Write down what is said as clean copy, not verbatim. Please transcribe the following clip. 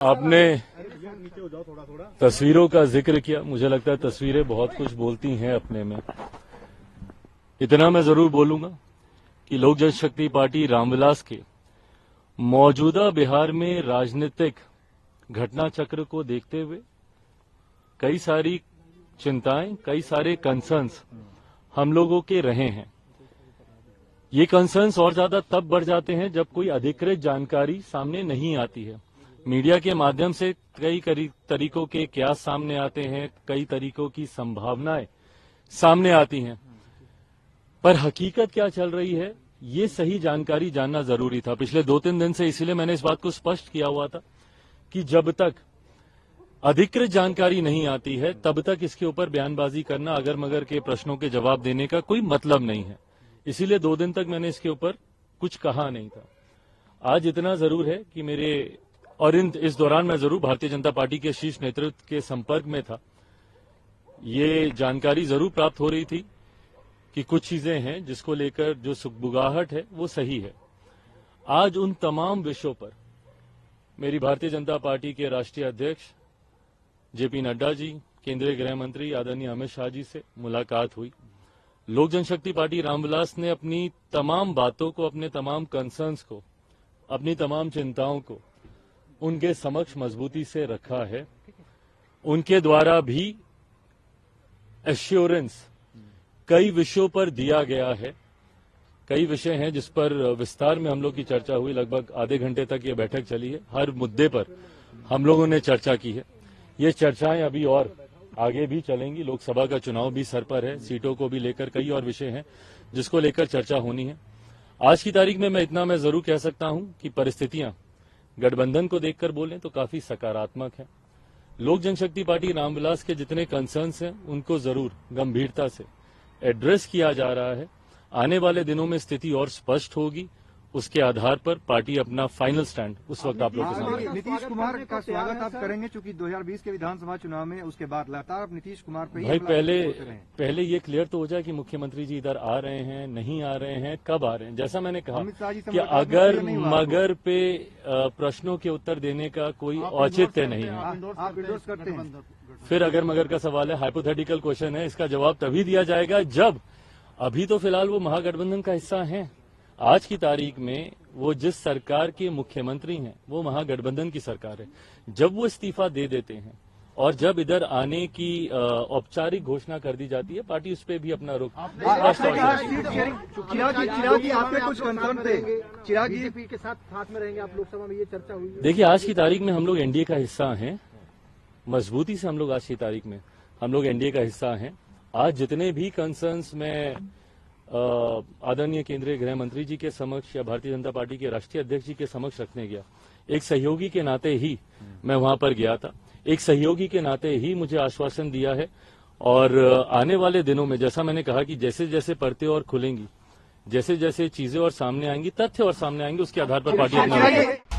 आपने तस्वीरों का जिक्र किया। मुझे लगता है तस्वीरें बहुत कुछ बोलती हैं अपने में। इतना मैं जरूर बोलूंगा कि लोक जनशक्ति पार्टी रामविलास के मौजूदा बिहार में राजनीतिक घटना चक्र को देखते हुए कई सारी चिंताएं, कई सारे कंसर्न्स हम लोगों के रहे हैं। ये कंसर्न्स और ज्यादा तब बढ़ जाते हैं जब कोई अधिकृत जानकारी सामने नहीं आती है। मीडिया के माध्यम से कई तरीकों के क्यास सामने आते हैं, कई तरीकों की संभावनाएं सामने आती हैं, पर हकीकत क्या चल रही है ये सही जानकारी जानना जरूरी था। पिछले 2-3 दिन से इसीलिए मैंने इस बात को स्पष्ट किया हुआ था कि जब तक अधिकृत जानकारी नहीं आती है तब तक इसके ऊपर बयानबाजी करना, अगर मगर के प्रश्नों के जवाब देने का कोई मतलब नहीं है। इसीलिए 2 दिन तक मैंने इसके ऊपर कुछ कहा नहीं था। आज इतना जरूर है कि इस दौरान मैं जरूर भारतीय जनता पार्टी के शीर्ष नेतृत्व के संपर्क में था। ये जानकारी जरूर प्राप्त हो रही थी कि कुछ चीजें हैं जिसको लेकर जो सुगबुगाहट है वो सही है। आज उन तमाम विषयों पर मेरी भारतीय जनता पार्टी के राष्ट्रीय अध्यक्ष जेपी नड्डा जी, केंद्रीय गृह मंत्री आदरणीय अमित शाह जी से मुलाकात हुई। लोक जनशक्ति पार्टी रामविलास ने अपनी तमाम बातों को, अपने तमाम कंसर्न्स को, अपनी तमाम चिंताओं को उनके समक्ष मजबूती से रखा है। उनके द्वारा भी एश्योरेंस कई विषयों पर दिया गया है। कई विषय हैं जिस पर विस्तार में हम लोग की चर्चा हुई। लगभग आधे घंटे तक ये बैठक चली है। हर मुद्दे पर हम लोगों ने चर्चा की है। ये चर्चाएं अभी और आगे भी चलेंगी। लोकसभा का चुनाव भी सर पर है, सीटों को भी लेकर कई और विषय हैं जिसको लेकर चर्चा होनी है। आज की तारीख में मैं जरूर कह सकता हूं कि परिस्थितियां गठबंधन को देखकर बोलें तो काफी सकारात्मक है। लोक जनशक्ति पार्टी रामविलास के जितने कंसर्न्स हैं उनको जरूर गंभीरता से एड्रेस किया जा रहा है। आने वाले दिनों में स्थिति और स्पष्ट होगी। उसके आधार पर पार्टी अपना फाइनल स्टैंड उस वक्त आप लोग के सामने। नीतीश कुमार का स्वागत आप करेंगे क्योंकि 2020 के विधानसभा चुनाव में उसके बाद लगातार आप नीतीश कुमार पे भाई पहले ये क्लियर तो हो जाए कि मुख्यमंत्री जी इधर आ रहे हैं, नहीं आ रहे हैं, कब आ रहे हैं। जैसा मैंने कहा कि अगर मगर पे प्रश्नों के उत्तर देने का कोई औचित्य नहीं है। आप इंडोर्स करते हैं? फिर अगर मगर का सवाल है, हाइपोथेटिकल क्वेश्चन है, इसका जवाब तभी दिया जाएगा जब, अभी तो फिलहाल वो महागठबंधन का हिस्सा हैं। आज की तारीख में वो जिस सरकार के मुख्यमंत्री हैं वो महागठबंधन की सरकार है। जब वो इस्तीफा दे देते हैं और जब इधर आने की औपचारिक घोषणा कर दी जाती है, पार्टी उस पर भी अपना रुख स्पष्ट हो जाती है। के साथ में रहेंगे आप लोकसभा में, ये चर्चा हुई। देखिए, आज की तारीख में हम लोग एनडीए का हिस्सा हैं। मजबूती से हम लोग आज की तारीख में हम लोग एनडीए का हिस्सा हैं। आज जितने भी कंसर्न्स में आदरणीय केंद्रीय गृह मंत्री जी के समक्ष या भारतीय जनता पार्टी के राष्ट्रीय अध्यक्ष जी के समक्ष रखने गया, एक सहयोगी के नाते ही मैं वहां पर गया था। एक सहयोगी के नाते ही मुझे आश्वासन दिया है और आने वाले दिनों में, जैसा मैंने कहा कि जैसे जैसे परतें और खुलेंगी, जैसे जैसे चीजें और सामने आएंगी, तथ्य और सामने आएंगे, उसके आधार पर पार्टी अपना